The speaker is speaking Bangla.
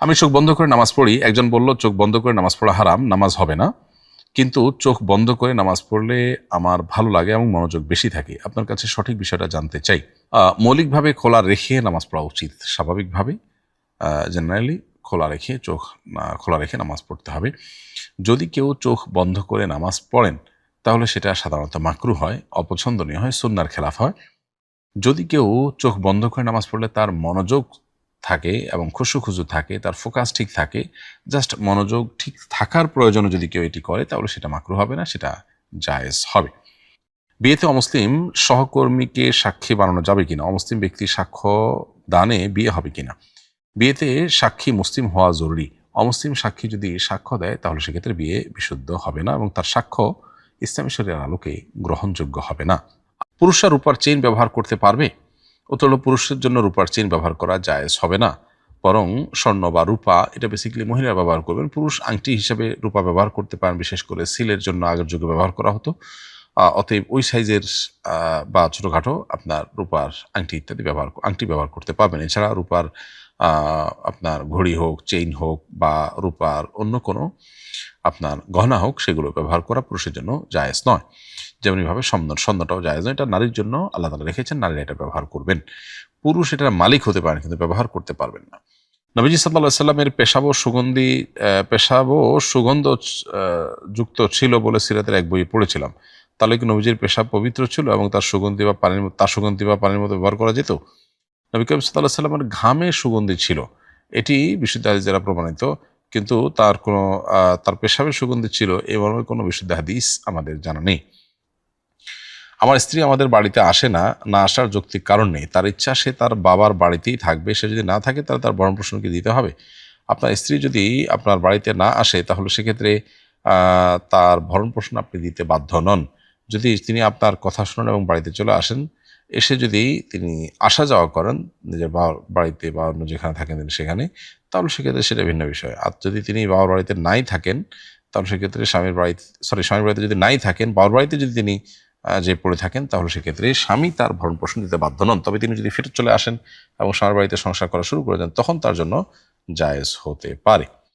আমি চোখ বন্ধ করে নামাজ পড়ি। একজন বলল চোখ বন্ধ করে নামাজ পড়া হারাম, নামাজ হবে না, কিন্তু চোখ বন্ধ করে নামাজ পড়লে আমার ভালো লাগে এবং মনোযোগ বেশি থাকে। আপনার কাছে সঠিক বিষয়টা জানতে চাই। মৌলিকভাবে খোলা রেখে নামাজ পড়া উচিত। স্বাভাবিকভাবে জেনারেলি খোলা রেখে নামাজ পড়তে হবে। যদি কেউ চোখ বন্ধ করে নামাজ পড়েন তাহলে সেটা সাধারণত মাকরুহ হয়, অপছন্দনীয় হয়, সুন্নাহর খেলাফ হয়। যদি কেউ চোখ বন্ধ করে নামাজ পড়লে তার মনোযোগ থাকে এবং খুশু থাকে, তার ফোকাস ঠিক থাকে, জাস্ট মনোযোগ ঠিক থাকার প্রয়োজনে যদি কেউ এটি করে তাহলে সেটা মাকরুহ হবে না, সেটা জায়েজ হবে। বিয়েতে অমুসলিম সহকর্মীকে সাক্ষী বানানো যাবে কিনা? অমুসলিম ব্যক্তির সাক্ষ্য দানে বিয়ে হবে কিনা? বিয়েতে সাক্ষী মুসলিম হওয়া জরুরি। অমুসলিম সাক্ষী যদি সাক্ষ্য দেয় তাহলে সেক্ষেত্রে বিয়ে বিশুদ্ধ হবে না এবং তার সাক্ষ্য ইসলামী শরীয়তের আলোকে গ্রহণযোগ্য হবে না। পুরুষরা রূপার চেইন ব্যবহার করতে পারবে? উত্তর হলো, পুরুষের জন্য রূপার চেইন ব্যবহার করা জায়েজ হবে না, বরং স্বর্ণ বা রূপা এটা বেসিক্যালি মহিলারা ব্যবহার করবেন। পুরুষ আংটি হিসেবে রূপা ব্যবহার করতে পারেন, বিশেষ করে সিলের জন্য আগের যুগে ব্যবহার করা হতো। অতএব ওই সাইজের বা ছোটোখাটো আপনার রূপার আংটি ইত্যাদি আংটি ব্যবহার করতে পারবেন। এছাড়া রূপার আপনার ঘড়ি হোক, চেইন হোক বা রূপার অন্য কোনো আপনার গহনা হোক, সেগুলো ব্যবহার করা পুরুষের জন্য জায়েজ নয়। যেমনিভাবে স্বর্ণটাও জায়েজ নয়, এটা নারীর জন্য আল্লাহ তাআলা রেখেছেন, নারীরা এটা ব্যবহার করবেন। পুরুষ এটার মালিক হতে পারেন কিন্তু ব্যবহার করতে পারবেন না। নবীজি সাল্লাল্লাহু আলাইহি সাল্লামের পেশাবও সুগন্ধ যুক্ত ছিল বলে সিরাতের এক বই পড়েছিলাম। তাহলে কি নবীজির পেশাব পবিত্র ছিল এবং তার সুগন্ধি বা পানির মতো ব্যবহার করা যেত? নবী করিম সাল্লাল্লাহু আলাইহি সাল্লামের ঘামে সুগন্ধি ছিল, এটি বিশুদ্ধ হাদিস দ্বারা প্রমাণিত, কিন্তু তার পেশাবের সুগন্ধি ছিল এ মর্মে কোনো বিশুদ্ধ হাদিস আমাদের জানা নেই। আমার স্ত্রী আমাদের বাড়িতে আসে না, না আসার যৌক্তিক কারণ নেই। তার ইচ্ছা সে তার বাবার বাড়িতেই থাকবে, সে যদি না থাকে তাহলে তার ভরণ-পোষণকে দিতে হবে। আপনার স্ত্রী যদি আপনার বাড়িতে না আসে তাহলে সেক্ষেত্রে তার ভরণ-পোষণ আপনি দিতে বাধ্য নন। যদি তিনি আপনার কথা শোনেন এবং বাড়িতে চলে আসেন, এসে যদি তিনি আসা যাওয়া করেন নিজের বাবার বাড়িতে বা অন্য যেখানে থাকেন তিনি সেখানে, তাহলে সেক্ষেত্রে সেটা ভিন্ন বিষয়। আর যদি তিনি বাবার বাড়িতে নাই থাকেন তাহলে সেক্ষেত্রে স্বামীর বাড়িতে যদি নাই থাকেন, বাবার বাড়িতে যদি তিনি যে পড়ে থাকেন তাহলে সেক্ষেত্রে স্বামী তার ভরণ-পোষণ দিতে বাধ্য নন। তবে তিনি যদি ফেরত চলে আসেন এবং স্বামীর বাড়িতে সংসার করা শুরু করে দেন তখন তার জন্য জায়েজ হতে পারে।